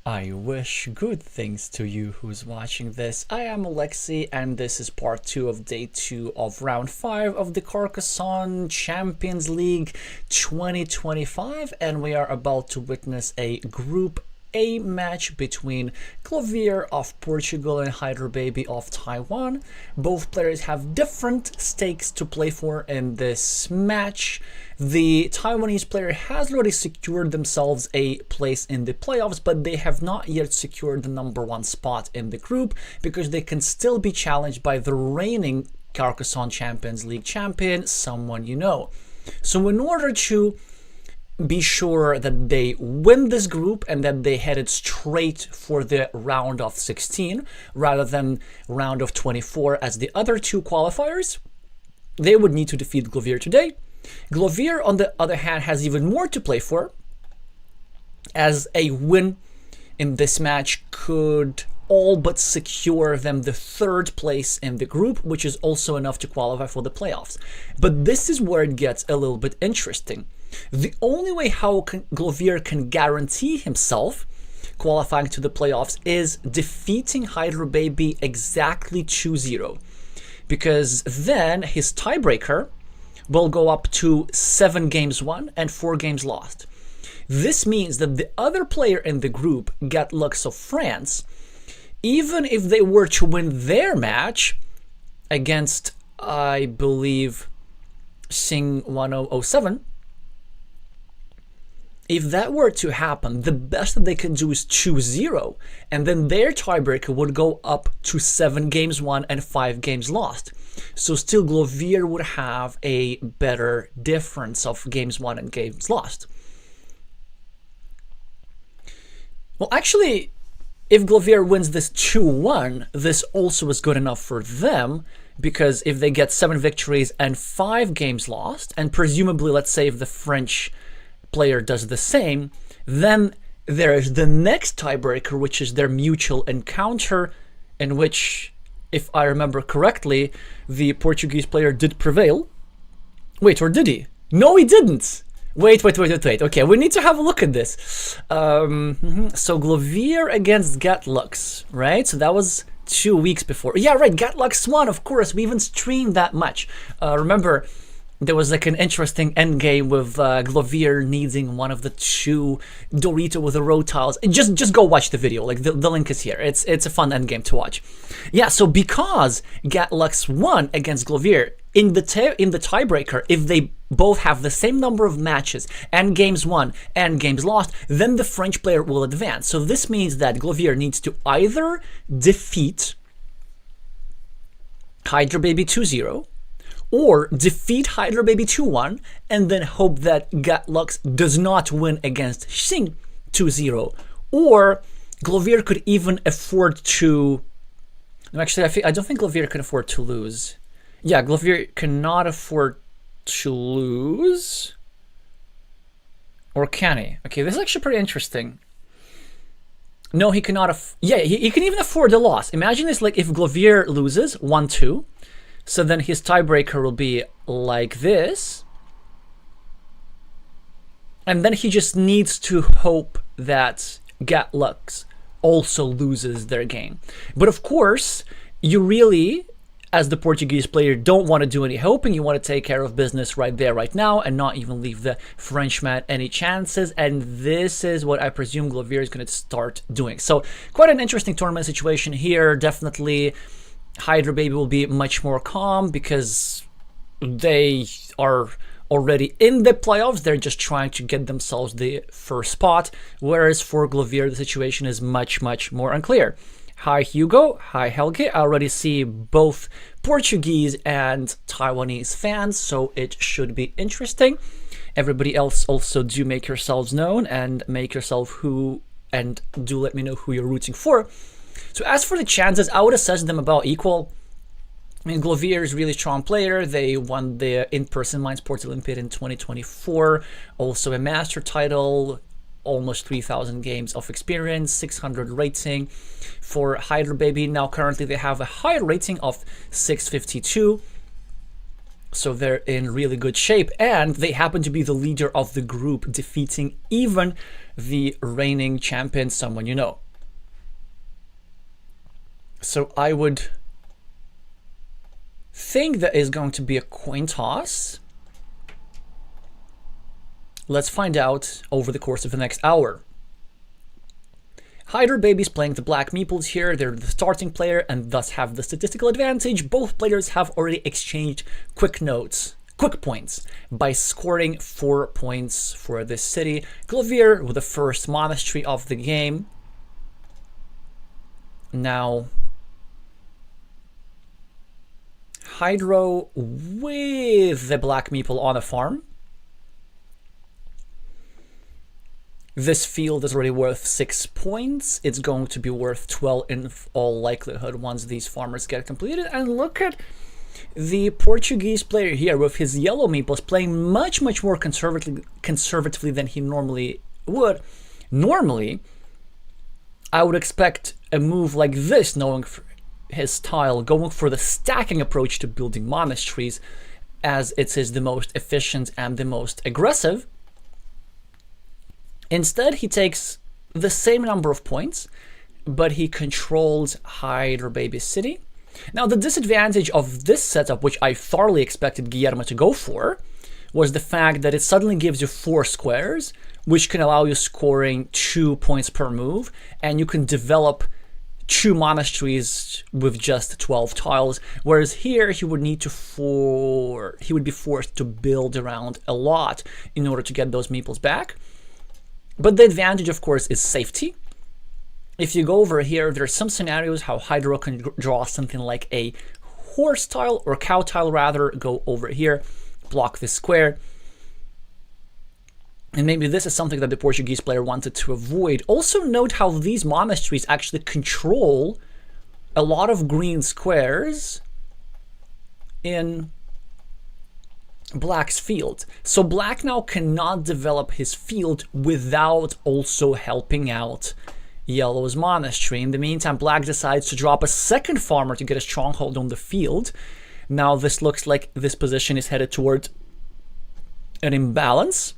I wish good things to you who's watching this. I am Alexey, and this is part 2 of day 2 of round 5 of the Carcassonne Champions League 2025, and we are about to witness a Group A match between Glovir of Portugal and hydrobaby of Taiwan. Both players have different stakes to play for in this match. The Taiwanese player has already secured themselves a place in the playoffs, but they have not yet secured the #1 spot in the group because they can still be challenged by the reigning Carcassonne Champions League champion, someone you know. So in order to be sure that they win this group and that they headed straight for the round of 16 rather than round of 24 as the other two qualifiers, they would need to defeat Glovir today. Glovir, on the other hand, has even more to play for, as a win in this match could all but secure them the 3rd place in the group, which is also enough to qualify for the playoffs. But this is where it gets a little bit interesting. The only way how Glovir can guarantee himself qualifying to the playoffs is defeating hydrobaby exactly 2-0, because then his tiebreaker will go up to 7 games won and 4 games lost. This means that the other player in the group, Glovir of France, even if they were to win their match against, I believe, Sing 1007, if that were to happen, the best that they can do is 2-0, and then their tiebreaker would go up to 7 games won and 5 games lost. So still Glovir would have a better difference of games won and games lost. Well, actually, if Glovir wins this 2-1, this also is good enough for them, because if they get 7 victories and 5 games lost, and presumably, let's say if the French player does the same, then there is the next tiebreaker, which is their mutual encounter, in which, if I remember correctly, the Portuguese player did prevail. Wait, or did he? No, he didn't. Wait. Okay, we need to have a look at this. So Glovir against Gatlux, right? So that was 2 weeks before. Yeah, right, Gatlux won, of course. We even streamed that match. Remember, there was like an interesting endgame with Glovir needing one of the 2 Dorito with the road tiles. Just go watch the video. Like the link is here. It's a fun endgame to watch. Yeah. So because Gatlux won against Glovir in the tiebreaker, if they both have the same number of matches and games won and games lost, then the French player will advance. So this means that Glovir needs to either defeat hydrobaby 2-0. Or defeat hydrobaby 2-1 and then hope that Gatlux does not win against Sing 2-0. Or Glovir could even afford to... No, actually, I don't think Glovir can afford to lose. Yeah, Glovir cannot afford to lose. Or can he? Okay, this is actually pretty interesting. No, he cannot. Yeah, he can even afford a loss. Imagine it's like if Glovir loses 1-2. So then his tiebreaker will be like this. And then he just needs to hope that Gatlux also loses their game. But of course, you really, as the Portuguese player, don't want to do any hoping. You want to take care of business right there, right now, and not even leave the Frenchman any chances. And this is what I presume Glovir is going to start doing. So quite an interesting tournament situation here. Definitely hydrobaby will be much more calm because they are already in the playoffs. They're just trying to get themselves the 1st spot, whereas for Glovir the situation is much more unclear. Hi Hugo, hi Helge. I already see both Portuguese and Taiwanese fans, so it should be interesting. Everybody else also do make yourselves known and make yourself who, and do let me know who you're rooting for. So as for the chances, I would assess them about equal. I mean, Glovir is a really strong player. They won the in-person Mind Sports Olympiad in 2024. Also a master title, almost 3,000 games of experience, 600 rating. For hydrobaby, now currently they have a high rating of 652. So they're in really good shape, and they happen to be the leader of the group, defeating even the reigning champion, someone you know. So I would think that is going to be a coin toss. Let's find out over the course of the next hour. Hydrobaby's playing the black meeples here. They're the starting player and thus have the statistical advantage. Both players have already exchanged quick points by scoring 4 points for this city. Glovir with the first monastery of the game. Now Hydro with the black meeple on a farm. This field is already worth 6 points. It's going to be worth 12 in all likelihood once these farmers get completed. And look at the Portuguese player here with his yellow meeples playing much more conservatively than he normally would. Normally, I would expect a move like this, knowing his style, going for the stacking approach to building monasteries, as it is the most efficient and the most aggressive. Instead, he takes the same number of points, but he controls hydrobaby city. Now, the disadvantage of this setup, which I thoroughly expected Guillermo to go for, was the fact that it suddenly gives you 4 squares, which can allow you scoring 2 points per move, and you can develop 2 monasteries with just 12 tiles, whereas here he would be forced to build around a lot in order to get those meeples back. But the advantage, of course, is safety. If you go over here, there are some scenarios how Hydro can draw something like a horse tile or cow tile rather, go over here, block this square. And maybe this is something that the Portuguese player wanted to avoid. Also note how these monasteries actually control a lot of green squares in Black's field. So Black now cannot develop his field without also helping out Yellow's monastery. In the meantime, Black decides to drop a second farmer to get a stronghold on the field. Now this looks like this position is headed toward an imbalance.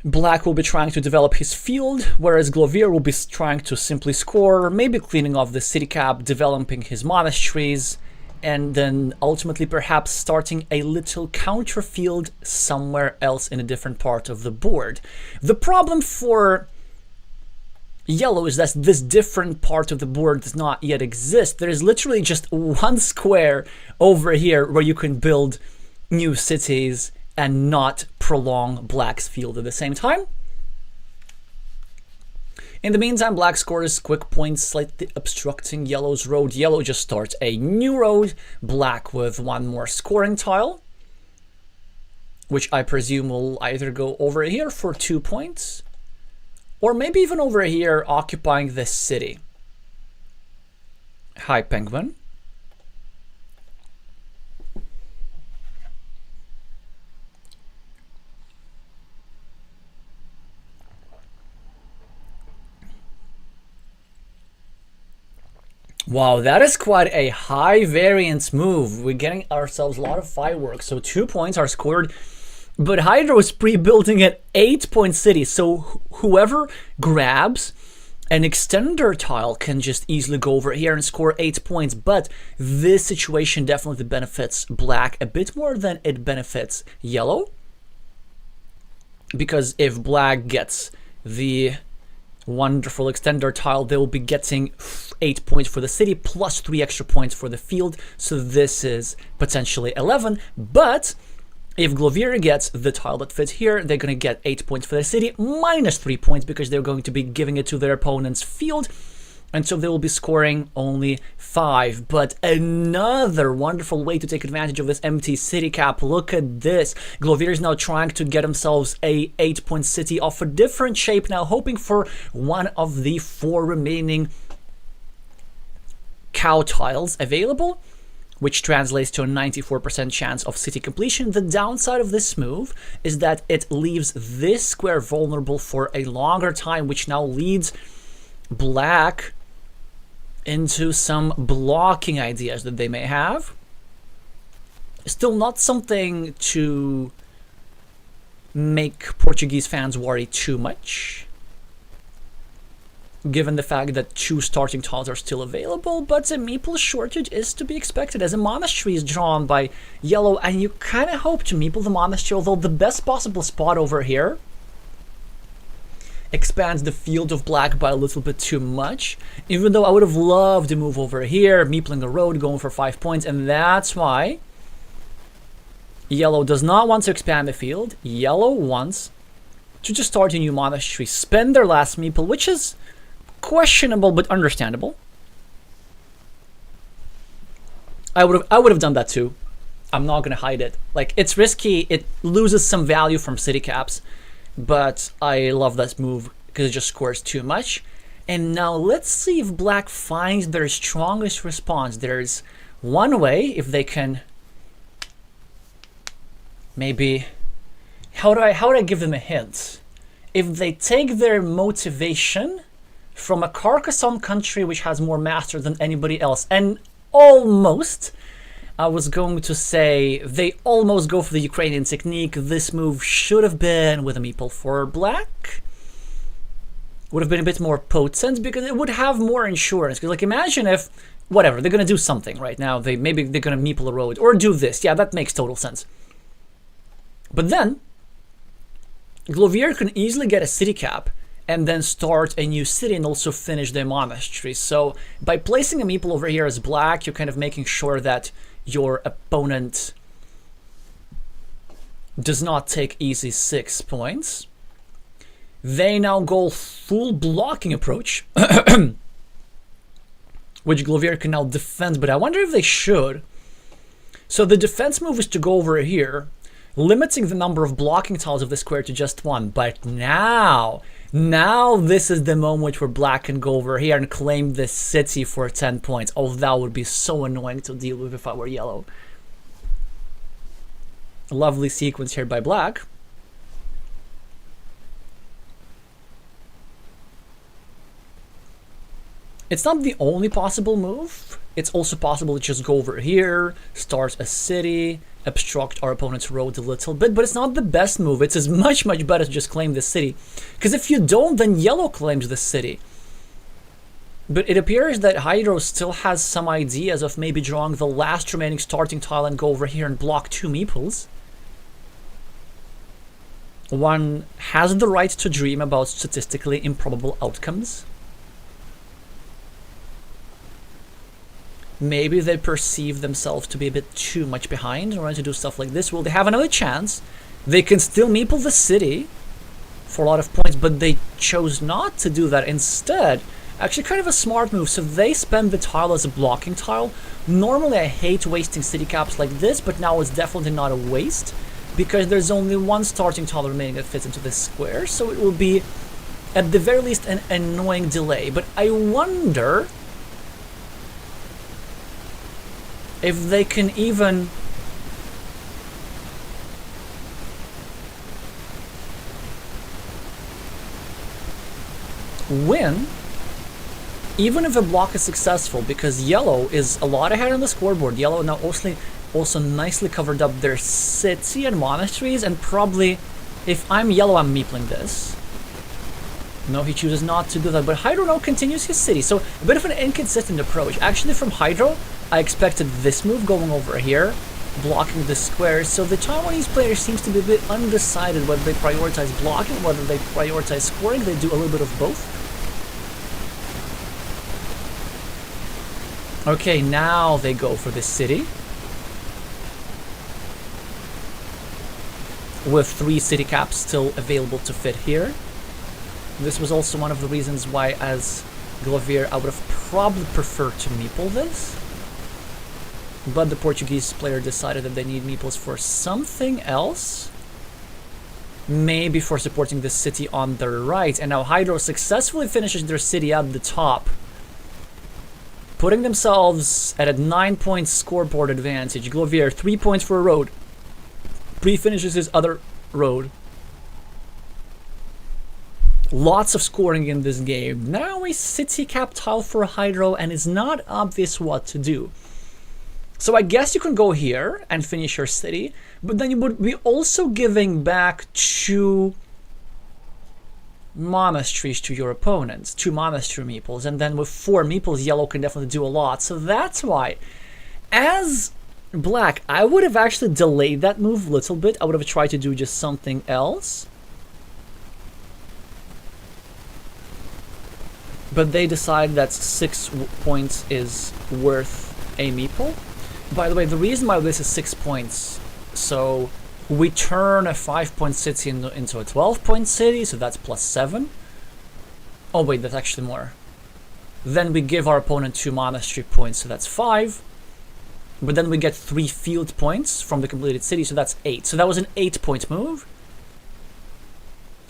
Black will be trying to develop his field, whereas Glovir will be trying to simply score, maybe cleaning off the city cap, developing his monasteries, and then ultimately perhaps starting a little counter field somewhere else in a different part of the board. The problem for Yellow is that this different part of the board does not yet exist. There is literally just 1 square over here where you can build new cities and not prolong Black's field at the same time. In the meantime, Black scores quick points, slightly obstructing Yellow's road. Yellow just starts a new road. Black with 1 more scoring tile, which I presume will either go over here for 2 points, or maybe even over here occupying this city. Hi, Penguin. Wow, that is quite a high variance move. We're getting ourselves a lot of fireworks. So 2 points are scored, but Hydro is pre-building an 8-point city. So whoever grabs an extender tile can just easily go over here and score 8 points. But this situation definitely benefits Black a bit more than it benefits Yellow. Because if Black gets the wonderful extender tile, they will be getting 8 points for the city plus 3 extra points for the field. So this is potentially 11. But if Glovir gets the tile that fits here, they're going to get 8 points for the city minus 3 points because they're going to be giving it to their opponent's field. And so they will be scoring only 5. But another wonderful way to take advantage of this empty city cap. Look at this. Glovir is now trying to get themselves a 8-point city of a different shape now, hoping for one of the 4 remaining cow tiles available, which translates to a 94% chance of city completion. The downside of this move is that it leaves this square vulnerable for a longer time, which now leads Black into some blocking ideas that they may have. Still not something to make Portuguese fans worry too much, given the fact that 2 starting tiles are still available, but a meeple shortage is to be expected as a monastery is drawn by yellow, and you kind of hope to meeple the monastery, although the best possible spot over here expands the field of black by a little bit too much, even though I would have loved to move over here, meepling the road, going for 5 points, and that's why yellow does not want to expand the field. Yellow wants to just start a new monastery, spend their last meeple, which is questionable but understandable. I would have done that too. I'm not gonna hide it. Like, it's risky, it loses some value from city caps, but I love that move because it just scores too much. And now let's see if black finds their strongest response. There's one way, if they can maybe, how do I give them a hint? If they take their motivation from a Carcassonne country which has more master than anybody else, and almost, I was going to say, they almost go for the Ukrainian technique. This move should have been with a meeple for black. Would have been a bit more potent because it would have more insurance. Because, like, imagine if, whatever, they're going to do something right now. Maybe they're going to meeple a road or do this. Yeah, that makes total sense. But then, Glovir can easily get a city cap and then start a new city and also finish their monastery. So by placing a meeple over here as black, you're kind of making sure that your opponent does not take easy 6 points. They now go full blocking approach, which Glovir can now defend, but I wonder if they should. So the defense move is to go over here, limiting the number of blocking tiles of the square to just 1. But now this is the moment where black can go over here and claim this city for 10 points. Oh, that would be so annoying to deal with if I were yellow. A lovely sequence here by black. It's not the only possible move. It's also possible to just go over here, start a city, obstruct our opponent's road a little bit, but it's not the best move. It's much better to just claim this city, because if you don't, then yellow claims the city. But it appears that Hydro still has some ideas of maybe drawing the last remaining starting tile and go over here and block 2 meeples. One has the right to dream about statistically improbable outcomes. Maybe they perceive themselves to be a bit too much behind in order to do stuff like this. Will they have another chance? They can still meeple the city for a lot of points, but they chose not to do that. Instead, actually kind of a smart move. So they spend the tile as a blocking tile. Normally I hate wasting city caps like this, but now it's definitely not a waste, because there's only 1 starting tile remaining that fits into this square. So it will be, at the very least, an annoying delay. But I wonder if they can even win, even if a block is successful, because yellow is a lot ahead on the scoreboard. Yellow now also nicely covered up their city and monasteries, and probably, if I'm yellow, I'm meepling this. No, he chooses not to do that, but Hydro now continues his city, so a bit of an inconsistent approach. Actually, from Hydro, I expected this move going over here, blocking the squares, so the Taiwanese player seems to be a bit undecided whether they prioritize blocking, whether they prioritize scoring. They do a little bit of both. Okay, now they go for this city, with 3 city caps still available to fit here. This was also one of the reasons why, as Glovir, I would have probably preferred to meeple this. But the Portuguese player decided that they need meeples for something else. Maybe for supporting the city on the right. And now Hydro successfully finishes their city at the top, putting themselves at a 9-point scoreboard advantage. Glovir, 3 points for a road. Pre-finishes his other road. Lots of scoring in this game. Now a city cap tile for Hydro, and it's not obvious what to do. So I guess you can go here and finish your city, but then you would be also giving back 2 monasteries to your opponents, 2 monastery meeples, and then with 4 meeples, yellow can definitely do a lot. So that's why, as black, I would have actually delayed that move a little bit. I would have tried to do just something else. But they decided that 6 points is worth a meeple. By the way, the reason why this is 6 points, so we turn a 5-point city into a 12-point city, so that's +7. Oh wait, that's actually more. Then we give our opponent 2 monastery points, so that's 5. But then we get 3 field points from the completed city, so that's 8. So that was an 8-point move.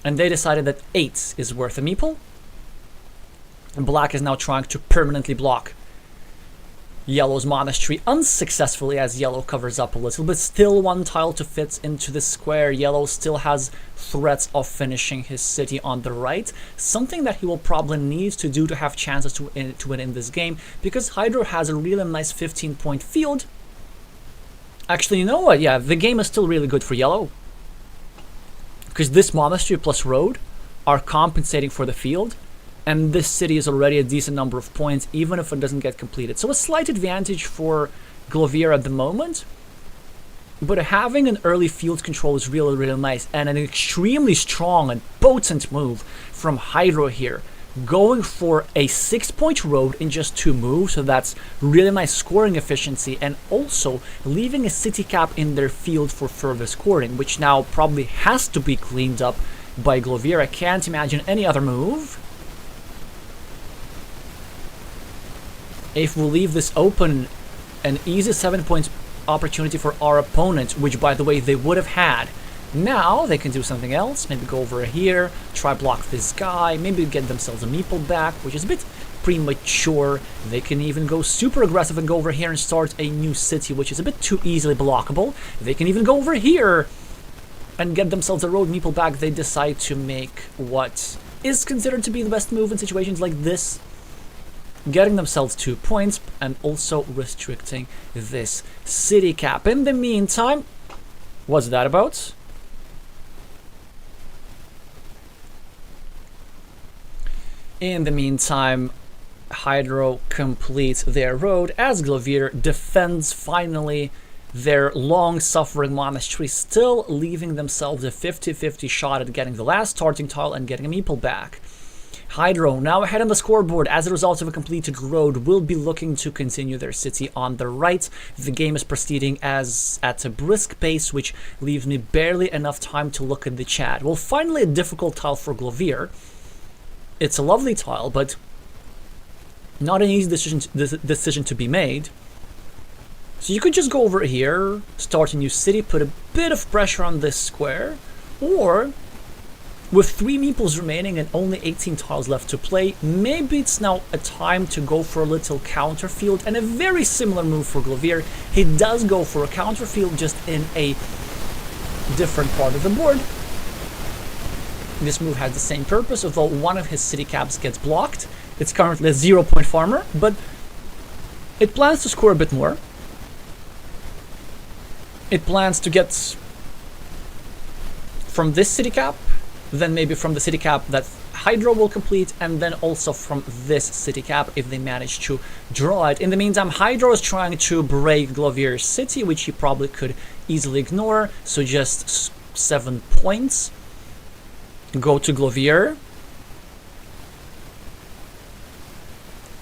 And they decided that 8 is worth a meeple. And black is now trying to permanently block yellow's monastery unsuccessfully, as yellow covers up a little bit. Still 1 tile to fit into the square. Yellow still has threats of finishing his city on the right, something that he will probably need to do to have chances to win in this game, because Hydro has a really nice 15-point field. Actually, you know what? Yeah, the game is still really good for yellow, because this monastery plus road are compensating for the field. And this city is already a decent number of points, even if it doesn't get completed. So a slight advantage for Glovir at the moment. But having an early field control is really, really nice. And an extremely strong and potent move from Hydro here. Going for a 6-point road in just 2 moves. So that's really nice scoring efficiency. And also leaving a city cap in their field for further scoring, which now probably has to be cleaned up by Glovir. I can't imagine any other move. If we leave this open, an easy 7-point opportunity for our opponent, which by the way they would have had. Now they can do something else, maybe go over here, try block this guy, maybe get themselves a meeple back, which is a bit premature. They can even go super aggressive and go over here and start a new city, which is a bit too easily blockable. They can even go over here and get themselves a road meeple back. They decide to make what is considered to be the best move in situations like this, getting themselves 2 points and also restricting this city cap. In the meantime, what's that about? In the meantime, Hydro completes their road as Glovir defends finally their long-suffering monastery, still leaving themselves a 50-50 shot at getting the last starting tile and getting a meeple back. Hydro, now ahead on the scoreboard as a result of a completed road, will be looking to continue their city on the right. The game is proceeding as at a brisk pace, which leaves me barely enough time to look at the chat. Well, finally a difficult tile for Glovir. It's a lovely tile, but not an easy decision to be made. So you could just go over here, start a new city, put a bit of pressure on this square, or with 3 meeples remaining and only 18 tiles left to play, maybe it's now a time to go for a little counter field, and a very similar move for Glovir. He does go for a counter field, just in a different part of the board. This move has the same purpose, although one of his city caps gets blocked. It's currently a 0-point farmer, but it plans to score a bit more. It plans to get from this city cap, then maybe from the city cap that Hydro will complete, and then also from this city cap if they manage to draw it. In the meantime, Hydro is trying to break Glovir's city, which he probably could easily ignore, so just 7 points go to Glovir.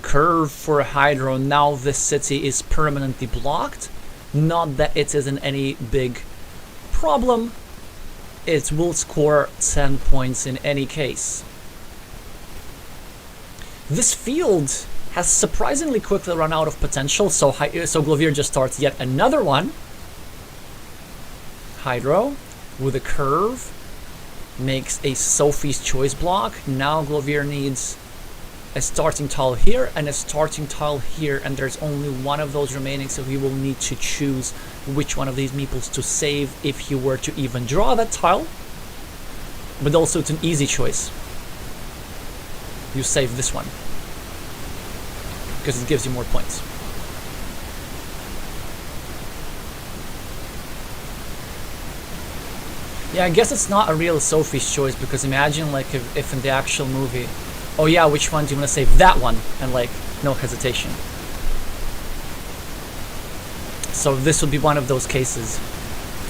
Curve for Hydro. Now this city is permanently blocked. Not that it isn't any big problem. It will score 10 points in any case. This field has surprisingly quickly run out of potential, so Glovir just starts yet another one. Hydro with a curve makes a Sophie's Choice block. Now Glovir needs a starting tile here and a starting tile here, and there's only one of those remaining, so he will need to choose which one of these meeples to save if he were to even draw that tile. But also it's an easy choice. you save this one, because it gives you more points. Yeah, I guess it's not a real Sophie's choice, because imagine like if in the actual movie, oh yeah, which one do you want to save? That one, and like no hesitation. So this would be one of those cases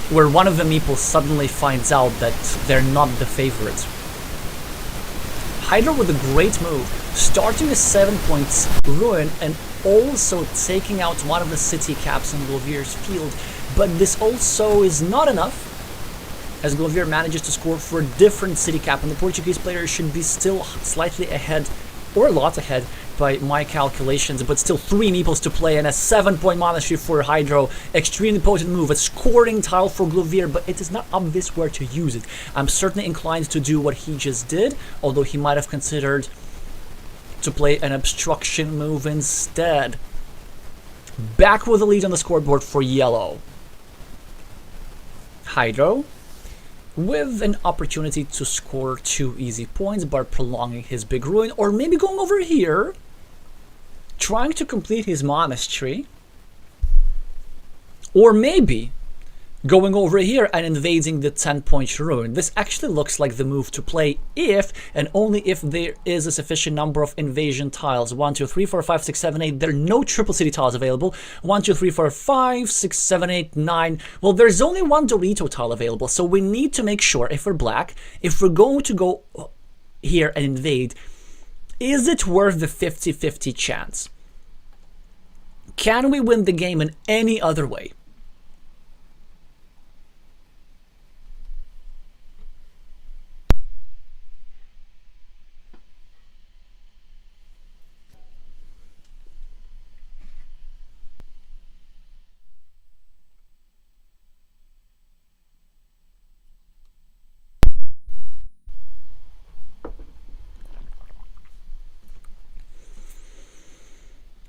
where one of the meeples suddenly finds out that they're not the favorites. Hydro with a great move, starting a 7 points ruin and also taking out one of the city caps in Glovir's field, but this also is not enough, as Glovir manages to score for a different city cap, and the Portuguese player should be still slightly ahead, or a lot ahead by my calculations, but still 3 meeples to play and a 7-point monastery for Hydro. Extremely potent move, a scoring tile for Glovir, but it is not obvious where to use it. I'm certainly inclined to do what he just did, although he might have considered to play an obstruction move instead. Back with the lead on the scoreboard for yellow. Hydro with an opportunity to score 2 easy points by prolonging his big ruin, or maybe going over here, trying to complete his monastery, or maybe going over here and invading the 10-point ruin. This actually looks like the move to play if and only if there is a sufficient number of invasion tiles. 1, 2, 3, 4, 5, 6, 7, 8. There are no triple city tiles available. 1, 2, 3, 4, 5, 6, 7, 8, 9. Well, there's only one Dorito tile available, so we need to make sure, if we're black, if we're going to go here and invade, is it worth the 50-50 chance? Can we win the game in any other way?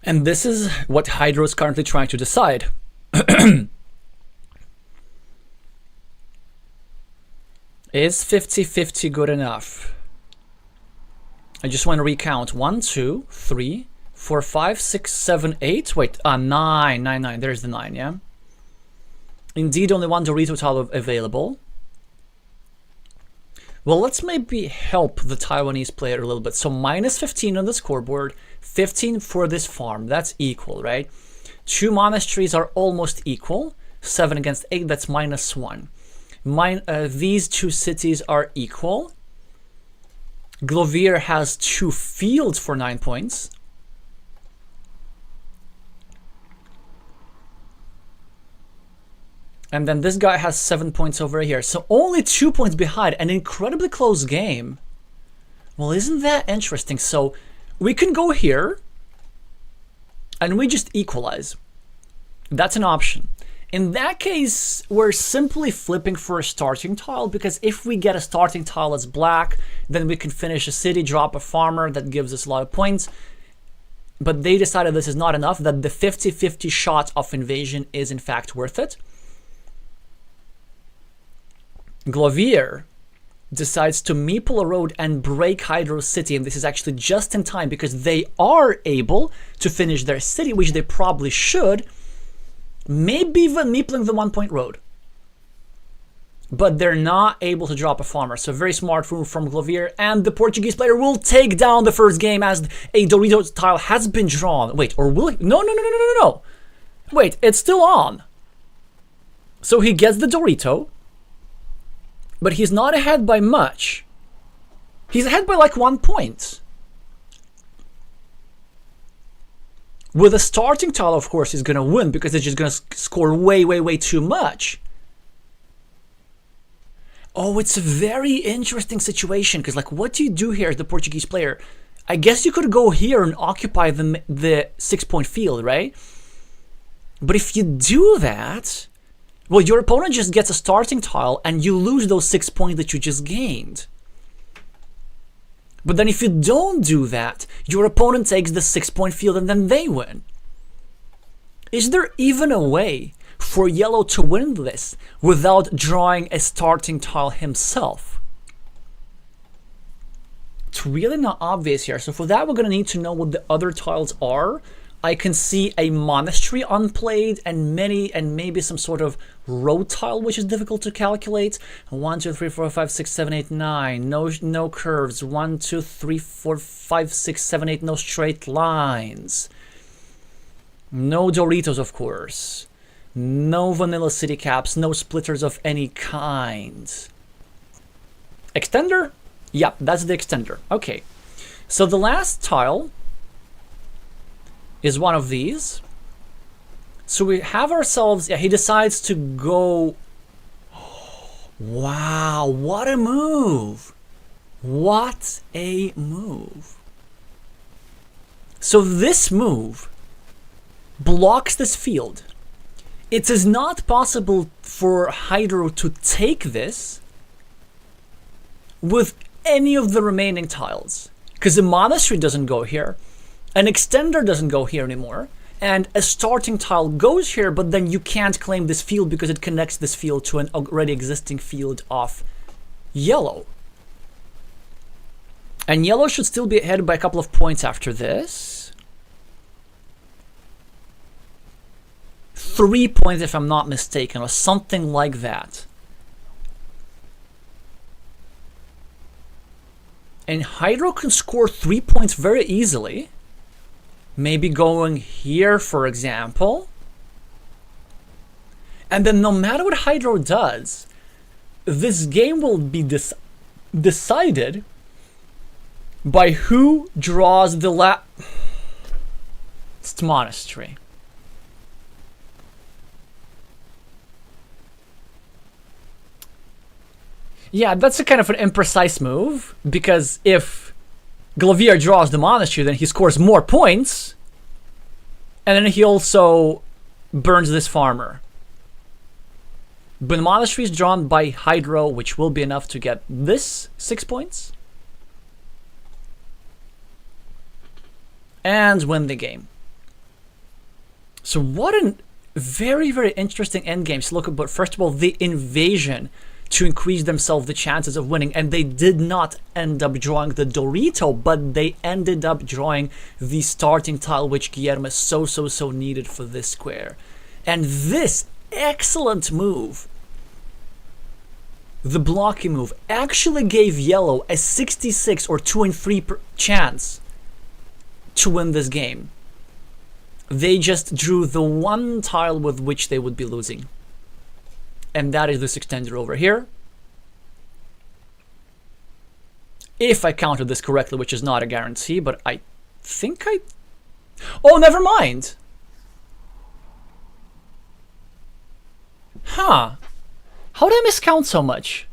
And this is what Hydro is currently trying to decide. Is 50-50 good enough? I just want to recount. 1, 2, 3, 4, 5, 6, 7, 8. Wait, 9. There's the 9, yeah? Indeed, only one Dorito tile available. Well, let's maybe help the Taiwanese player a little bit. So minus 15 on the scoreboard, 15 for this farm. That's equal, right? 2 monasteries are almost equal. 7 against 8, that's minus 1. These 2 cities are equal. Glovir has 2 fields for 9 points. And then this guy has 7 points over here. So only 2 points behind. An incredibly close game. Well, isn't that interesting? So we can go here and we just equalize. That's an option. In that case, we're simply flipping for a starting tile, because if we get a starting tile as black, then we can finish a city, drop a farmer. That gives us a lot of points. But they decided this is not enough, that the 50-50 shot of invasion is in fact worth it. Glovir decides to meeple a road and break Hydro City, and this is actually just in time because they are able to finish their city, which they probably should, maybe even meepling the 1-point road. But they're not able to drop a farmer, so very smart move from Glovir, and the Portuguese player will take down the first game as a Dorito tile has been drawn. Wait, or will he? No. Wait, it's still on. So he gets the Dorito, but he's not ahead by much. He's ahead by like 1 point. With a starting tile, of course, he's going to win because it's just going to score way too much. Oh, it's a very interesting situation, because like, what do you do here as the Portuguese player? I guess you could go here and occupy the 6-point field, right? But if you do that, well, your opponent just gets a starting tile and you lose those 6 points that you just gained. But then if you don't do that, your opponent takes the 6-point field and then they win. Is there even a way for yellow to win this without drawing a starting tile himself? It's really not obvious here. So for that, we're going to need to know what the other tiles are. I can see a monastery unplayed and maybe some sort of road tile, which is difficult to calculate. 1, 2, 3, 4, 5, 6, 7, 8, 9. No curves. 1, 2, 3, 4, 5, 6, 7, 8. No straight lines. No Doritos, of course. No vanilla city caps. No splitters of any kind. Extender? Yep, that's the extender. Okay. So the last tile is one of these. So we have ourselves, yeah, he decides to go. Wow, what a move. What a move. So this move blocks this field. It is not possible for Hydro to take this with any of the remaining tiles, because the monastery doesn't go here. An extender doesn't go here anymore, and a starting tile goes here, but then you can't claim this field because it connects this field to an already existing field of yellow. And yellow should still be ahead by a couple of points after this. 3 points if I'm not mistaken, or something like that. And Hydro can score 3 points very easily. Maybe going here, for example. And then no matter what Hydro does, this game will be decided by who draws the last monastery. Yeah, that's a kind of an imprecise move, because if Glovir draws the monastery, then he scores more points, and then he also burns this farmer. But the monastery is drawn by Hydro, which will be enough to get this 6 points, and win the game. So what a very, very interesting endgame to look at. But first of all, the invasion to increase themselves the chances of winning, and they did not end up drawing the Dorito, but they ended up drawing the starting tile, which Guillermo so needed for this square. And this excellent move, the blocking move, actually gave yellow a 66 or 2 in 3 chance to win this game. They just drew the one tile with which they would be losing. And that is this extender over here. If I counted this correctly, which is not a guarantee, but I think I... Oh, never mind! Huh. How did I miscount so much?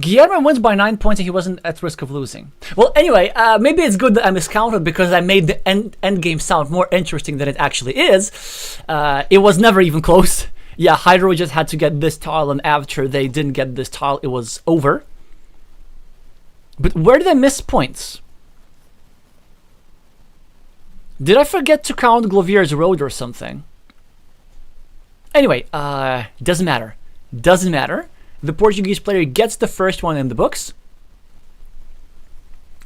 Guillermo wins by 9 points and he wasn't at risk of losing. Well, anyway, maybe it's good that I miscounted because I made the end game sound more interesting than it actually is. It was never even close. Yeah, Hydro just had to get this tile, and after they didn't get this tile, it was over. But where did I miss points? Did I forget to count Glovir's road or something? Anyway, doesn't matter. Doesn't matter. The Portuguese player gets the first one in the books,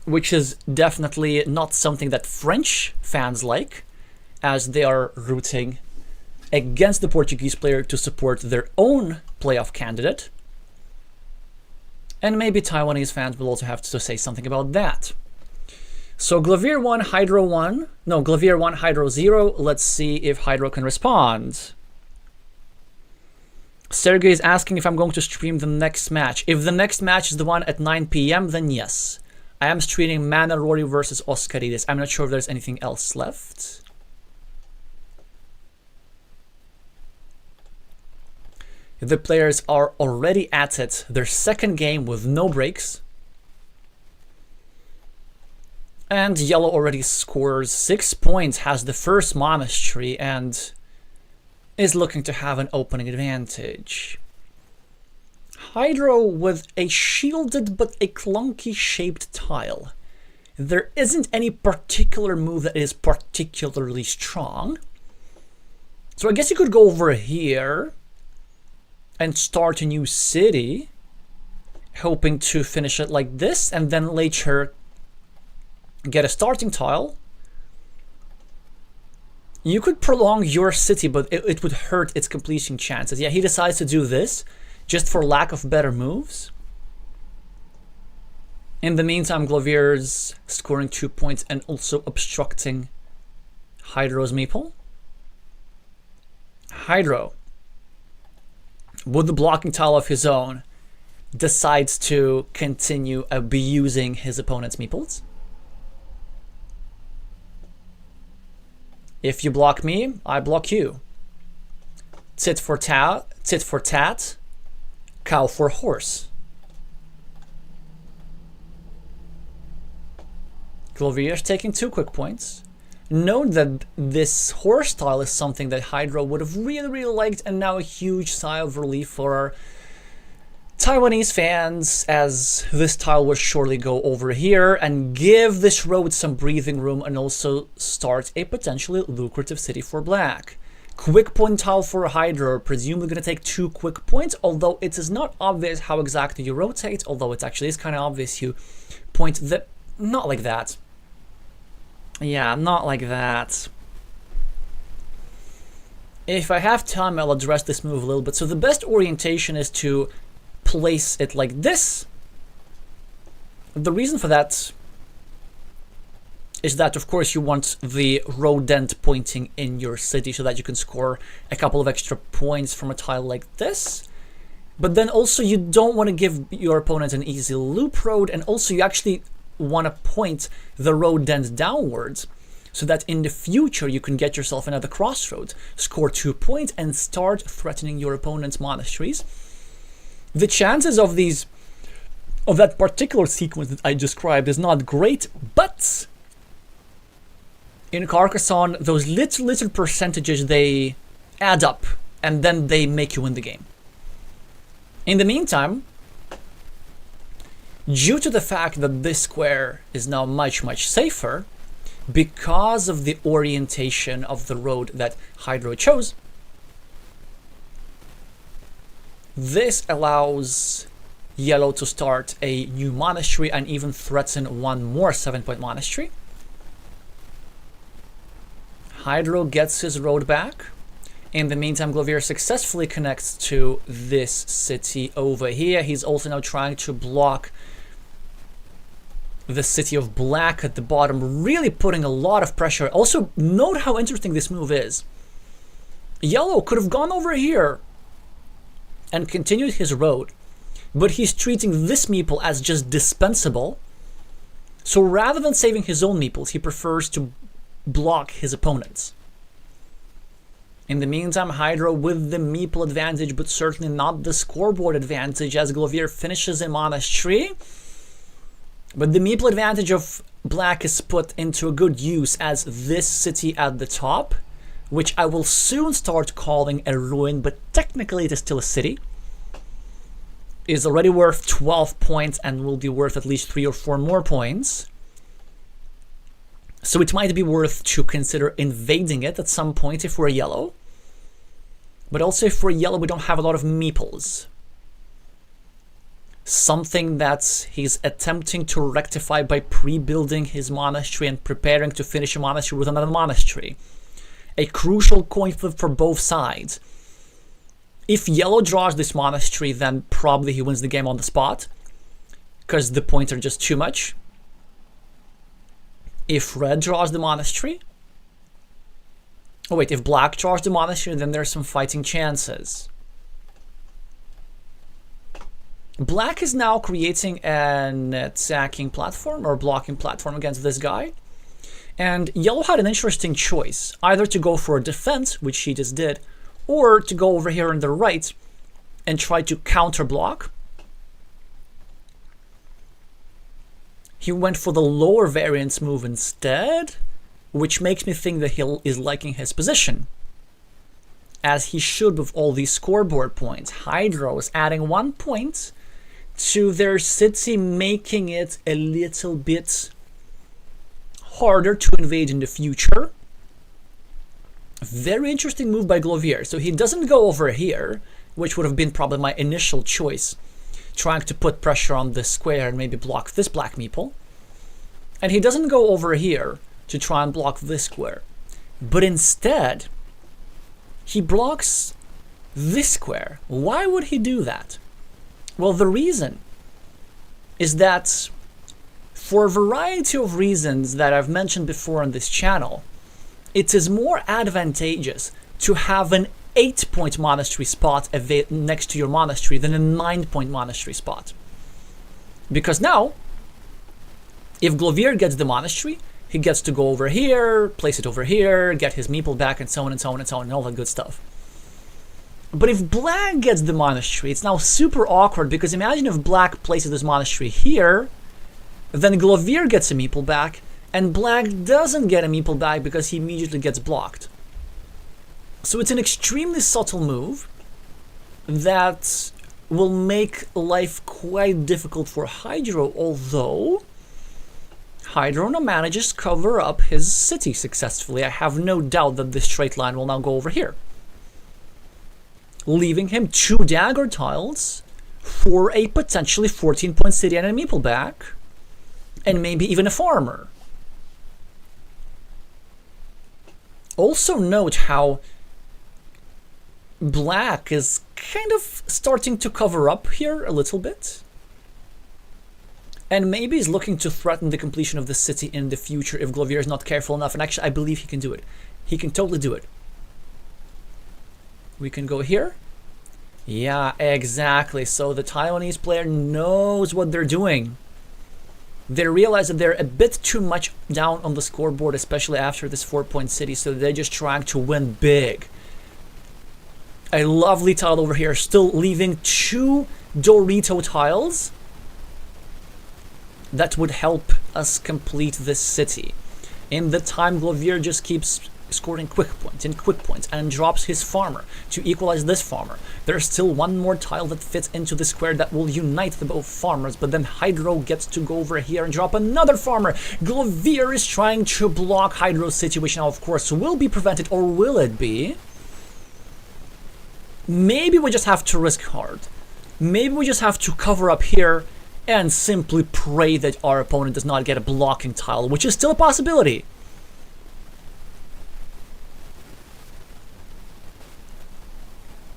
which is definitely not something that French fans like, as they are rooting against the Portuguese player to support their own playoff candidate. And maybe Taiwanese fans will also have to say something about that. So Glovir 1, Hydro 1. No, Glovir 1, Hydro 0. Let's see if Hydro can respond. Sergey is asking if I'm going to stream the next match. If the next match is the one at 9 p.m, then yes. I am streaming Mana Rory versus Oscaridis. I'm not sure if there's anything else left. The players are already at it. Their second game with no breaks. And yellow already scores 6 points, has the first monastery, and is looking to have an opening advantage. Hydro with a shielded but a clunky shaped tile. There isn't any particular move that is particularly strong. So I guess you could go over here and start a new city hoping to finish it like this, and then later get a starting tile. You could prolong your city, but it would hurt its completion chances. Yeah, he decides to do this just for lack of better moves. In the meantime, Glovir's scoring 2 points and also obstructing Hydro's meeple. Hydro, with the blocking tile of his own, decides to continue abusing his opponent's meeples. If you block me, I block you. Tit for tat, cow for horse. Glovir is taking 2 quick points. Note that this horse tile is something that Hydro would have really liked, and now a huge sigh of relief for our Taiwanese fans, as this tile will surely go over here and give this road some breathing room and also start a potentially lucrative city for black. Quick point tile for Hydro, presumably going to take 2 quick points, although it is not obvious how exactly you rotate, although it actually is kind of obvious. You point the... not like that. Yeah, not like that. If I have time, I'll address this move a little bit. So the best orientation is to place it like this. The reason for that is that, of course, you want the rodent pointing in your city so that you can score a couple of extra points from a tile like this. But then also you don't want to give your opponent an easy loop road, and also you actually want to point the rodent downwards so that in the future you can get yourself another crossroad, score 2 points, and start threatening your opponent's monasteries. The chances of that particular sequence that I described is not great, but in Carcassonne, those little percentages, they add up, and then they make you win the game. In the meantime, due to the fact that this square is now much safer, because of the orientation of the road that Hydro chose, this allows yellow to start a new monastery and even threaten one more 7-point monastery. Hydro gets his road back. In the meantime, Glovir successfully connects to this city over here. He's also now trying to block the city of black at the bottom, really putting a lot of pressure. Also, note how interesting this move is. Yellow could have gone over here and continued his road, but he's treating this meeple as just dispensable. So rather than saving his own meeples, he prefers to block his opponents. In the meantime, Hydro with the meeple advantage, but certainly not the scoreboard advantage, as Glovir finishes a monastery. But the meeple advantage of black is put into a good use, as this city at the top, which I will soon start calling a ruin, but technically it is still a city, is already worth 12 points and will be worth at least 3 or 4 more points. So it might be worth to consider invading it at some point if we're yellow. But also if we're yellow, we don't have a lot of meeples. Something that he's attempting to rectify by pre-building his monastery and preparing to finish a monastery with another monastery. A crucial coin flip for both sides. If yellow draws this monastery, then probably he wins the game on the spot, because the points are just too much. If red draws the monastery... oh wait, if black draws the monastery, then there's some fighting chances. Black is now creating an attacking platform or blocking platform against this guy. And yellow had an interesting choice, either to go for a defense, which he just did, or to go over here on the right and try to counter block. He went for the lower variance move instead, which makes me think that he is liking his position, as he should with all these scoreboard points. Hydro is adding 1 point to their city, making it a little bit harder to invade in the future. Very interesting move by Glovir. So he doesn't go over here, which would have been probably my initial choice, trying to put pressure on this square and maybe block this black meeple. And he doesn't go over here to try and block this square, but instead he blocks this square. Why would he do that? Well, the reason is that for a variety of reasons that I've mentioned before on this channel, it is more advantageous to have an 8-point monastery spot next to your monastery than a 9-point monastery spot. Because now, if Glovir gets the monastery, he gets to go over here, place it over here, get his meeple back, and so on and so on and so on, and all that good stuff. But if black gets the monastery, it's now super awkward, because imagine if black places this monastery here, then Glovir gets a meeple back, and black doesn't get a meeple back because he immediately gets blocked. So it's an extremely subtle move that will make life quite difficult for Hydro, although Hydro now manages to cover up his city successfully. I have no doubt that this straight line will now go over here, leaving him 2 dagger tiles for a potentially 14-point city and a meeple back, and maybe even a farmer. Also note how black is kind of starting to cover up here a little bit, and maybe is looking to threaten the completion of the city in the future if Glovir is not careful enough. And actually, I believe he can do it. He can totally do it. We can go here. Yeah, exactly. So the Taiwanese player knows what they're doing. They realize that they're a bit too much down on the scoreboard, especially after this 4-point city, so they're just trying to win big. A lovely tile over here, still leaving 2 Dorito tiles that would help us complete this city. In the time, Glovir just keeps scoring quick points and drops his farmer to equalize this farmer. There's still 1 more tile that fits into the square that will unite the both farmers, but then Hydro gets to go over here and drop another farmer. Glovir is trying to block Hydro's city, which now of course will be prevented, or will it be? Maybe we just have to risk hard. Maybe we just have to cover up here and simply pray that our opponent does not get a blocking tile, which is still a possibility.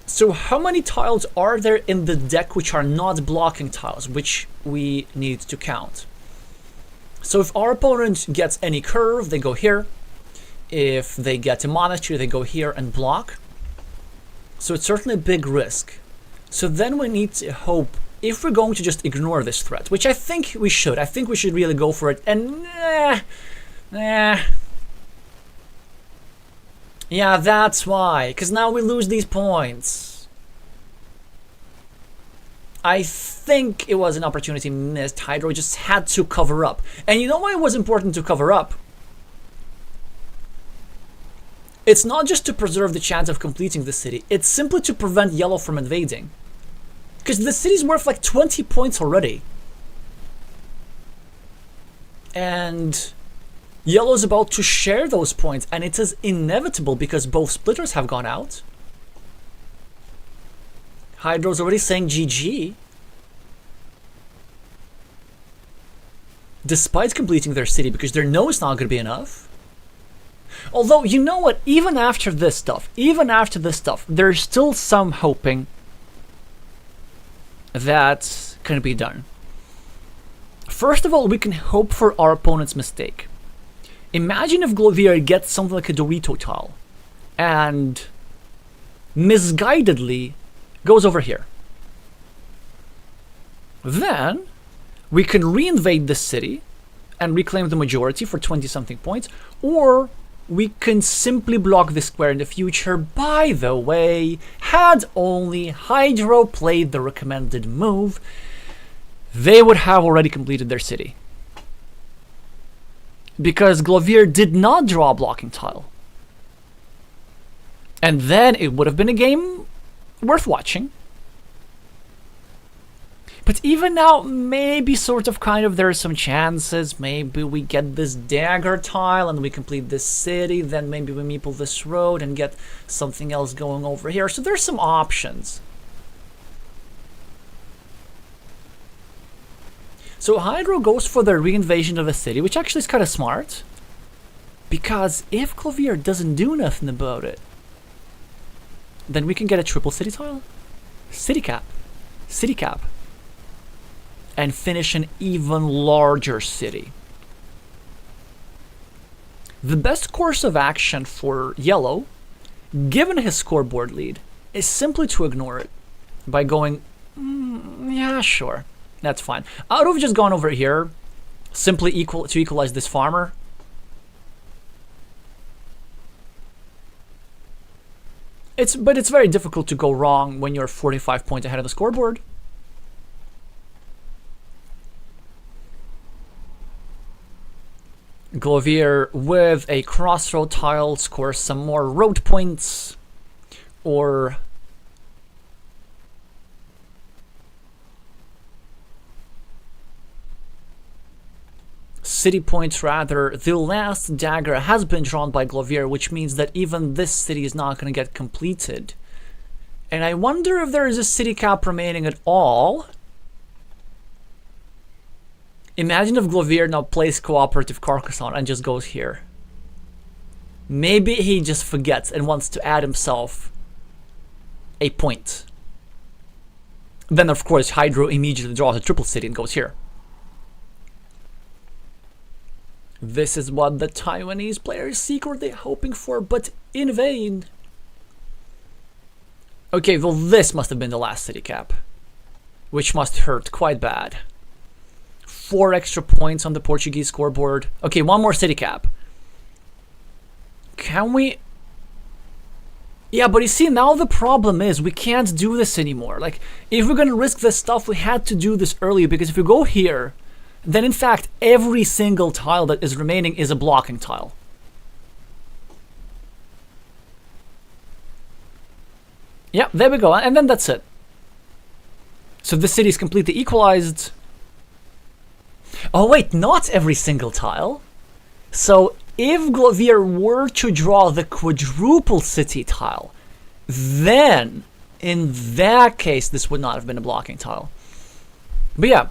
So how many tiles are there in the deck which are not blocking tiles, which we need to count? So if our opponent gets any curve, they go here. If they get a monastery, they go here and block. So it's certainly a big risk. So then we need to hope, if we're going to just ignore this threat, which I think we should. I think we should really go for it. And yeah, that's why. Because now we lose these points. I think it was an opportunity missed. Hydro just had to cover up. And you know why it was important to cover up? It's not just to preserve the chance of completing the city. It's simply to prevent yellow from invading. Because the city's worth like 20 points already. And yellow's about to share those points, and it is inevitable because both splitters have gone out. Hydro's already saying GG. Despite completing their city, because they know it's not going to be enough. Although, you know what, even after this stuff, there's still some hoping that can be done. First of all, we can hope for our opponent's mistake. Imagine if Glovir gets something like a Dorito tile and misguidedly goes over here. Then we can reinvade the city and reclaim the majority for 20-something points, or we can simply block this square in the future. By the way, had only Hydro played the recommended move, they would have already completed their city. Because Glovir did not draw a blocking tile. And then it would have been a game worth watching. But even now, maybe sort of kind of there are some chances. Maybe we get this dagger tile and we complete this city. Then maybe we meeple this road and get something else going over here. So there's some options. So Hydro goes for the reinvasion of a city, which actually is kind of smart. Because if Glovir doesn't do nothing about it, then we can get a triple city tile. City cap. City cap. And finish an even larger city. The best course of action for yellow, given his scoreboard lead, is simply to ignore it by going, yeah, sure, that's fine. I would have just gone over here, simply to equalize this farmer. But it's very difficult to go wrong when you're 45 points ahead of the scoreboard. Glovir with a crossroad tile scores some more road points, or city points rather. The last dagger has been drawn by Glovir, which means that even this city is not going to get completed. And I wonder if there is a city cap remaining at all. Imagine if Glovir now plays cooperative Carcassonne and just goes here. Maybe he just forgets and wants to add himself a point. Then of course Hydro immediately draws a triple city and goes here. This is what the Taiwanese player is secretly hoping for, but in vain. Okay, well this must have been the last city cap, which must hurt quite bad. 4 extra points on the Portuguese scoreboard. Okay, one more city cap. Can we... Yeah, but you see, now the problem is we can't do this anymore. Like, if we're gonna risk this stuff, we had to do this earlier, because if we go here, then in fact, every single tile that is remaining is a blocking tile. Yeah, there we go, and then that's it. So the city is completely equalized. Oh wait, not every single tile. So if Glovir were to draw the quadruple city tile, then in that case this would not have been a blocking tile. But yeah,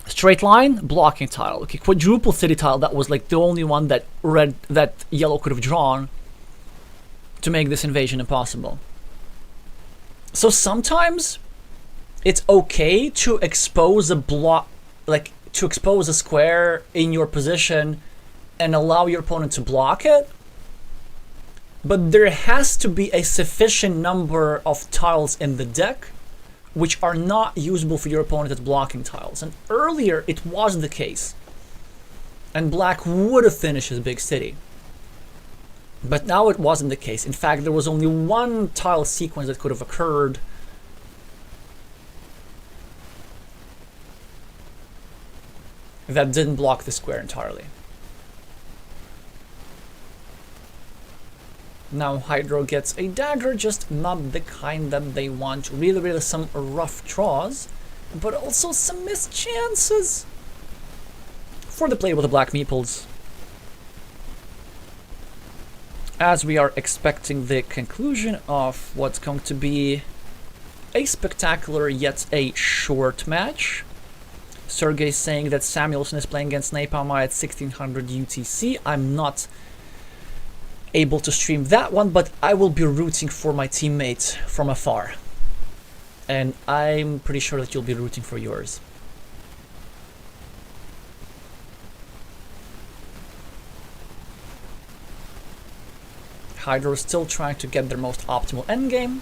straight line, blocking tile. Okay, quadruple city tile, that was like the only one that yellow could have drawn to make this invasion impossible. So sometimes it's okay to expose a block, like to expose a square in your position and allow your opponent to block it, but there has to be a sufficient number of tiles in the deck which are not usable for your opponent as blocking tiles. And earlier it was the case, and black would have finished his big city, but now it wasn't the case. In fact, there was only one tile sequence that could have occurred. That didn't block the square entirely. Now Hydro gets a dagger, just not the kind that they want. Really some rough draws, but also some missed chances for the play with the black meeples. As we are expecting the conclusion of what's going to be a spectacular yet a short match. Sergey saying that Samuelson is playing against Napalm at 1600 UTC. I'm not able to stream that one, but I will be rooting for my teammates from afar. And I'm pretty sure that you'll be rooting for yours. Hydro is still trying to get their most optimal endgame.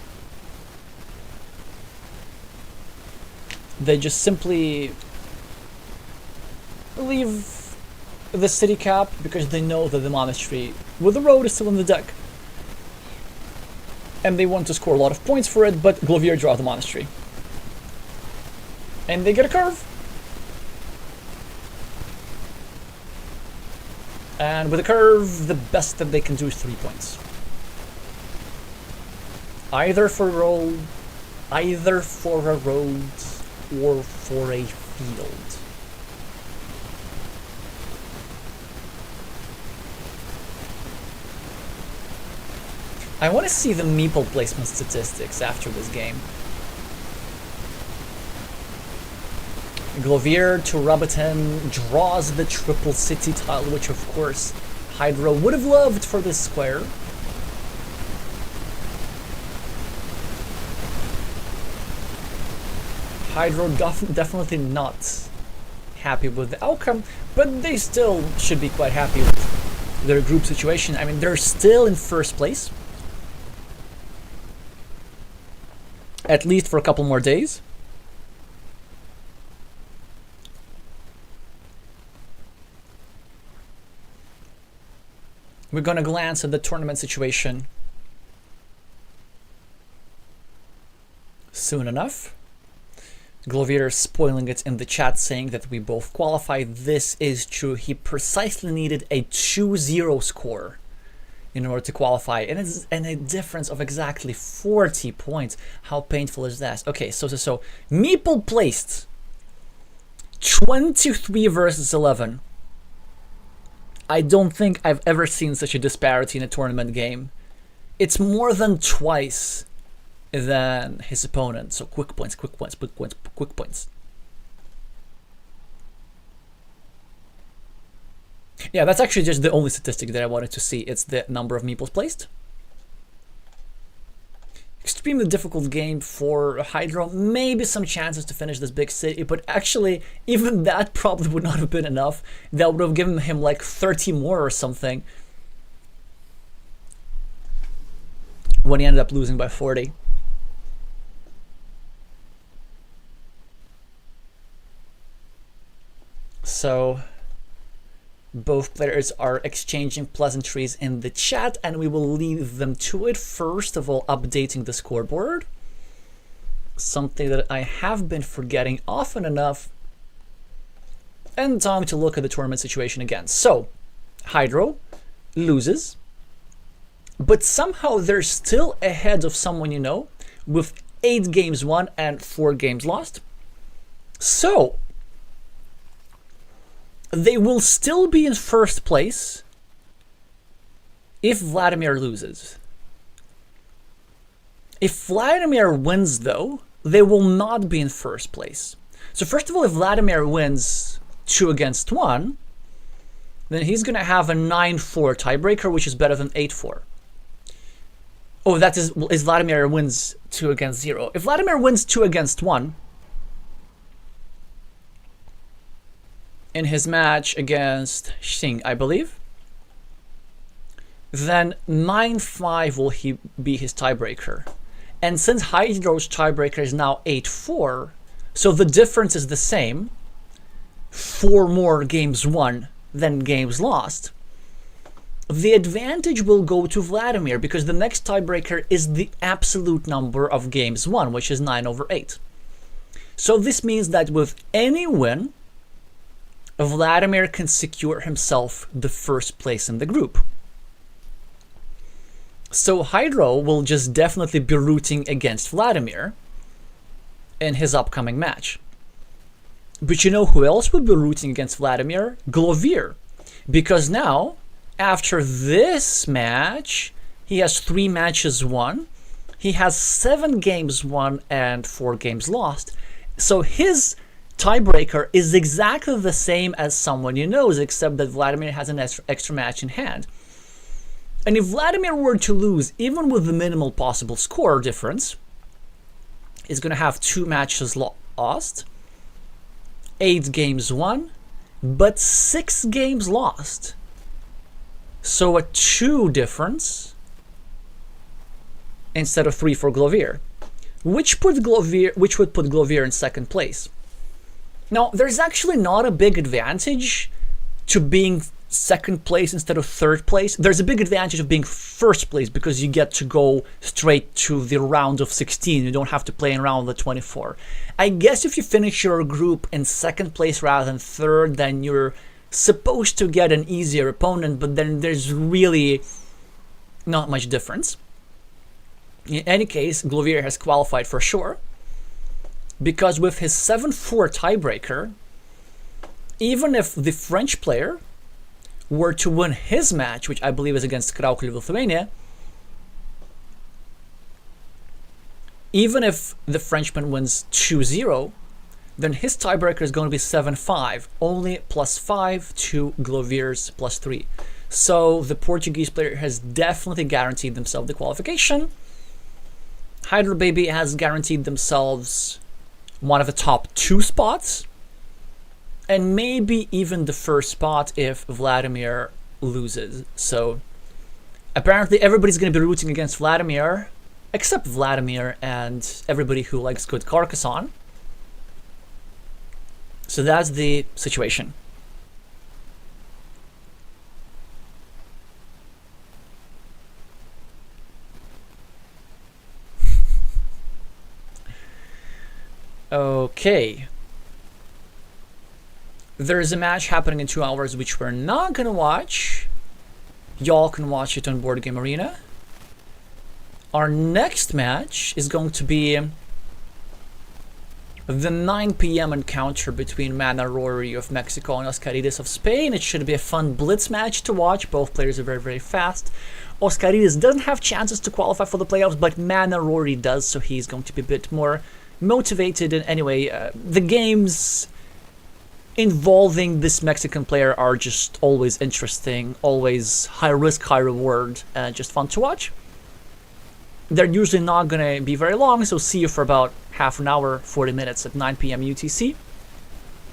They just simply leave the city cap because they know that the monastery with the road is still in the deck. And they want to score a lot of points for it, but Glovir draws the monastery. And they get a curve. And with a curve, the best that they can do is 3 points. Either for a road or for a field. I want to see the meeple placement statistics after this game. Glovir to Robotin draws the triple city tile, which of course Hydro would have loved for this square. Hydro definitely not happy with the outcome, but they still should be quite happy with their group situation. I mean, they're still in first place, at least for a couple more days. We're gonna glance at the tournament situation soon enough. Glovir spoiling it in the chat, saying that we both qualify. This is true. He precisely needed a 2-0 score in order to qualify, and it's a difference of exactly 40 points. How painful is that? Okay, so Meeple placed 23 versus 11. I don't think I've ever seen such a disparity in a tournament game. It's more than twice than his opponent. So quick points, quick points, quick points, quick points. Yeah, that's actually just the only statistic that I wanted to see. It's the number of meeples placed. Extremely difficult game for Hydro. Maybe some chances to finish this big city, but actually even that probably would not have been enough. That would have given him like 30 more or something, when he ended up losing by 40. So both players are exchanging pleasantries in the chat, and we will leave them to it. First of all, updating the scoreboard, something that I have been forgetting often enough, and time to look at the tournament situation again. So Hydro loses, but somehow they're still ahead of someone you know, with 8 games won and 4 games lost. So they will still be in first place if Vladimir loses. If Vladimir wins, though, they will not be in first place. So first of all, if Vladimir wins 2 against 1, then he's going to have a 9-4 tiebreaker, which is better than 8-4. Oh, that is Vladimir wins 2 against 0. If Vladimir wins 2 against 1, in his match against Xing, I believe, then 9-5 will be his tiebreaker. And since Hydro's tiebreaker is now 8-4, so the difference is the same, 4 more games won than games lost, the advantage will go to Vladimir, because the next tiebreaker is the absolute number of games won, which is 9/8. So this means that with any win, Vladimir can secure himself the first place in the group. So Hydro will just definitely be rooting against Vladimir in his upcoming match. But you know who else will be rooting against Vladimir? Glovir. Because now, after this match, he has 3 matches won. He has 7 games won and 4 games lost. So his tiebreaker is exactly the same as someone you know, except that Vladimir has an extra match in hand. And if Vladimir were to lose, even with the minimal possible score difference, he's going to have 2 matches lost, 8 games won, but 6 games lost. So a 2 difference instead of 3 for Glovir, which would put Glovir in second place. Now, there's actually not a big advantage to being second place instead of third place. There's a big advantage of being first place, because you get to go straight to the round of 16. You don't have to play in round of 24. I guess if you finish your group in second place rather than third, then you're supposed to get an easier opponent, but then there's really not much difference. In any case, Glovir has qualified for sure, because with his 7-4 tiebreaker, even if the French player were to win his match, which I believe is against Krakow, Lithuania, even if the Frenchman wins 2-0, then his tiebreaker is going to be 7-5, only +5 to Glovir's +3. So the Portuguese player has definitely guaranteed themselves the qualification. hydrobaby has guaranteed themselves one of the top 2 spots, and maybe even the first spot if Vladimir loses. So apparently everybody's going to be rooting against Vladimir, except Vladimir and everybody who likes good Carcassonne. So that's the situation. Okay. There's a match happening in 2 hours which we're not gonna watch. Y'all can watch it on Board Game Arena. Our next match is going to be the 9 p.m. encounter between Mana Rory of Mexico and Oscarides of Spain. It should be a fun blitz match to watch. Both players are very, very fast. Oscarides doesn't have chances to qualify for the playoffs, but Mana Rory does, so he's going to be a bit more motivated. And anyway, the games involving this Mexican player are just always interesting, always high risk, high reward, and just fun to watch. They're usually not going to be very long, so see you for about half an hour, 40 minutes at 9 p.m. UTC.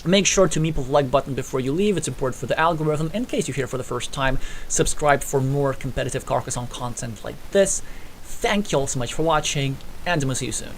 Make sure to meep the like button before you leave. It's important for the algorithm. In case you're here for the first time, subscribe for more competitive Carcassonne content like this. Thank you all so much for watching, and we'll see you soon.